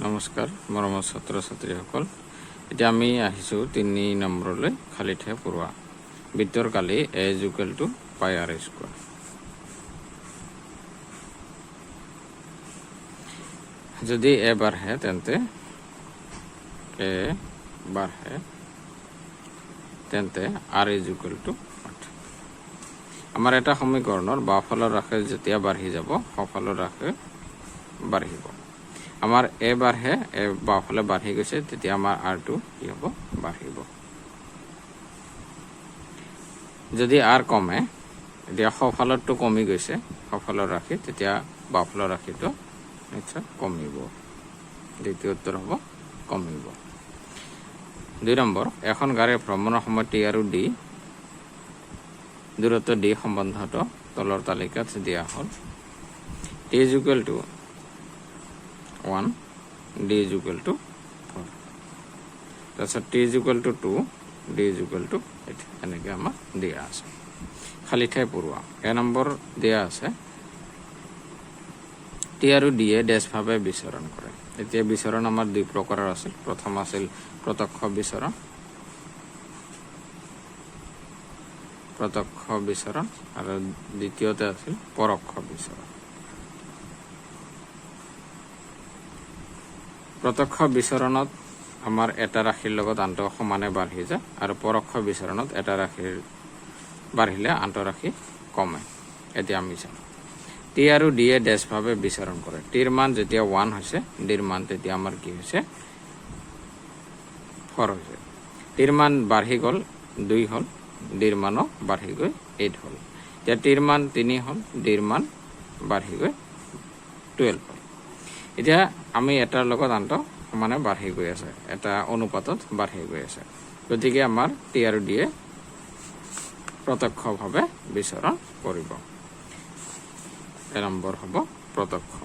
নমস্কাৰ মৰমৰ ছাত্ৰ ছাত্ৰীসকল এতিয়া আমি আহিছো 3 নম্বৰলৈ খালি ঠাই পূৰোৱা বিতৰ কালি a = pi r²। যদি a বাঢ়ে তেন্তে r = 8। আমাৰ এটা সমীকৰণৰ বাওঁফালৰ ৰাশি যেতিয়া বাঢ়ি যাব সোঁফালৰ ৰাশি বাঢ়িব। আমাৰ a বাঢ়ে a বাওঁফালে বাঢ়ি গৈছে তেতিয়া আমাৰ r2 কি হ'ব বাঢ়িব। যদি r কমে এতিয়া সোঁফালৰটো কমি গৈছে সোঁফালৰ ৰাশি তেতিয়া বাওঁফালৰ ৰাশিটো নিশ্চয় কমিব। দ্বিতীয় উত্তৰ হ'ব কমিব। 2 নম্বৰ এখন গাড়ীৰ ভ্ৰমণৰ সময় t আৰু d দূৰত্ব d সম্বন্ধটো তলৰ তালিকাত দিয়া হ'ল। t = 1 d = 4 তাৰপিছত t = 2 d = 8 এনেকৈ আমাৰ দিয়া আছে। খালি ঠাই পূৰোৱা নম্বৰ দিয়া আছে t আৰু d ডেছভাৱে বিচৰণ কৰে। এতিয়া বিচৰণ আমাৰ 2 প্ৰকাৰৰ আছিল। প্ৰথম আছিল প্ৰত্যক্ষ বিচৰণ আৰু দ্বিতীয়তে আছিল পৰোক্ষ বিচৰণ। প্ৰত্যক্ষ বিচৰণত আমাৰ এটা ৰাশিৰ লগত আনটো সমানে বাঢ়ি যায় আৰু পৰোক্ষ বিচৰণত এটা ৰাশিৰ বাঢ়িলে আনটো ৰাশি কমে। এতিয়া আমি চাম t আৰু d ডেছভাৱে বিচৰণ কৰে। টিৰ মান যেতিয়া 1 হৈছে ডিৰ মান তেতিয়া আমাৰ কি হৈছে 4 হৈছে। টিৰ মান বাঢ়ি গ'ল 2 হ'ল ডিৰ মানো বাঢ়ি গৈ 8 হ'ল। এতিয়া টিৰ মান 3 হ'ল ডিৰ মান বাঢ়ি গৈ 12 হ'ল। এতিয়া আমি এটাৰ লগত আনটো সমানে বাঢ়ি গৈ আছে এটা অনুপাতত বাঢ়ি গৈ আছে। গতিকে আমাৰ t আৰু d প্ৰত্যক্ষভাৱে বিচৰণ কৰিব। নম্বৰ হ'ব প্ৰত্যক্ষ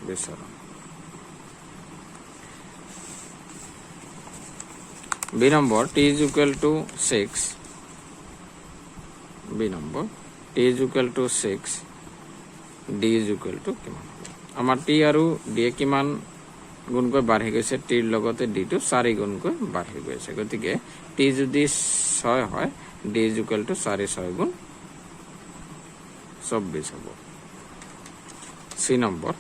বিচৰণ। b number t = 6 t = 6 d = কিমান হ'ব? আমাৰ t আৰু d কিমান গুণকৈ বাঢ়ি গৈছে টিৰ লগতে d টো 4 গুণকৈ বাঢ়ি গৈছে। গতিকে t যদি 6 হয় d = 4 গুণ 24 হ'ব। c নম্বৰ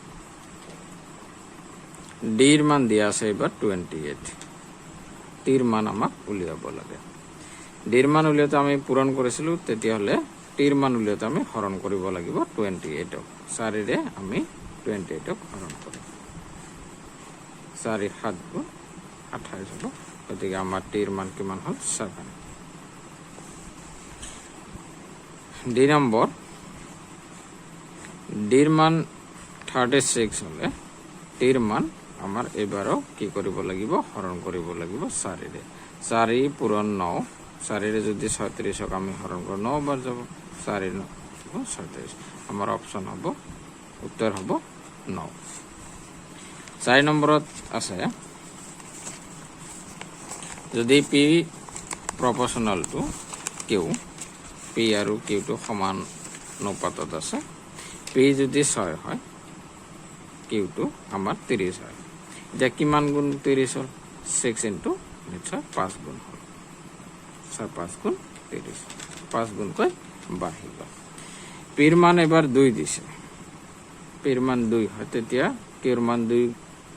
ডিৰ মান দিয়া আছে এবাৰ 28। টিৰ মান আমাক উলিয়াব লাগে। ডিৰ মান উলিয়াওঁতে আমি পূৰণ কৰিছিলোঁ তেতিয়াহ'লে টিৰ মান উলিয়াওঁতে আমি হৰণ কৰিব লাগিব 28ক। 4ৰে আমি 28ক হৰণ কৰিম। 4 × 7 = 28 হ'ব। গতিকে আমাৰ টিৰ মান কিমান হ'ল 7। ডি নম্বৰ ডিৰ মান 36 হ'লে টিৰ মান আমাৰ এবাৰো কি কৰিব লাগিব হৰণ কৰিব লাগিব 4ৰে। 4 পূৰণ 9 4ৰে যদি 36ক আমি হৰণ কৰোঁ 9 বাৰ যাব 4 × 9 = 36। আমাৰ অপশ্যন হ'ব উত্তৰ হ'ব 9। 4 নম্বৰত আছে যদি p proportional to q p আৰু q টো সমান অনুপাতত আছে p যদি 6 হয় q টো আমাৰ 30 হয়। এতিয়া কিমান গুণ 30 হ'ল 6 × নিশ্চয় 5 গুণ হ'ল 5 গুণ 30 5 গুণকৈ বাঢ়ি গ'ল। পিৰ মান এবাৰ 2 দিছে পিৰ মান 2 হয় তেতিয়া কিৰ মান 2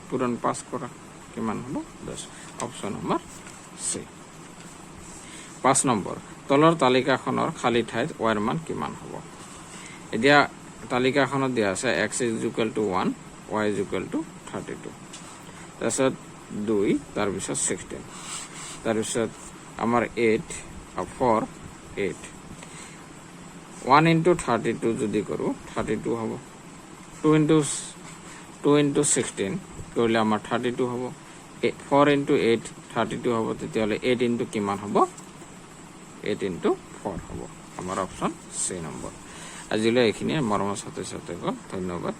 পূৰণ 5 কৰা কিমান হ'ব 10। অপশ্যন আমাৰ চি। 5 নম্বৰ তলৰ তালিকাখনৰ খালী ঠাইত y ৰ মান কিমান হ'ব? এতিয়া তালিকাখনত দিয়া আছে x = 1 y = 32 তাৰপিছত 2 তাৰপিছত 16 তাৰপিছত আমাৰ 8 1 × 32 যদি কৰোঁ 32 হ'ব। 2 × 16 কৰিলে আমাৰ 32 হ'ব। 4 × 8 32 হ'ব। তেতিয়াহ'লে 8 × কিমান হ'ব 8 × 4 হ'ব। আমাৰ অপশ্যন চি নম্বৰ। আজিলৈ এইখিনিয়ে মৰমৰ ছাত্ৰ ছাত্ৰীসকল ধন্যবাদ।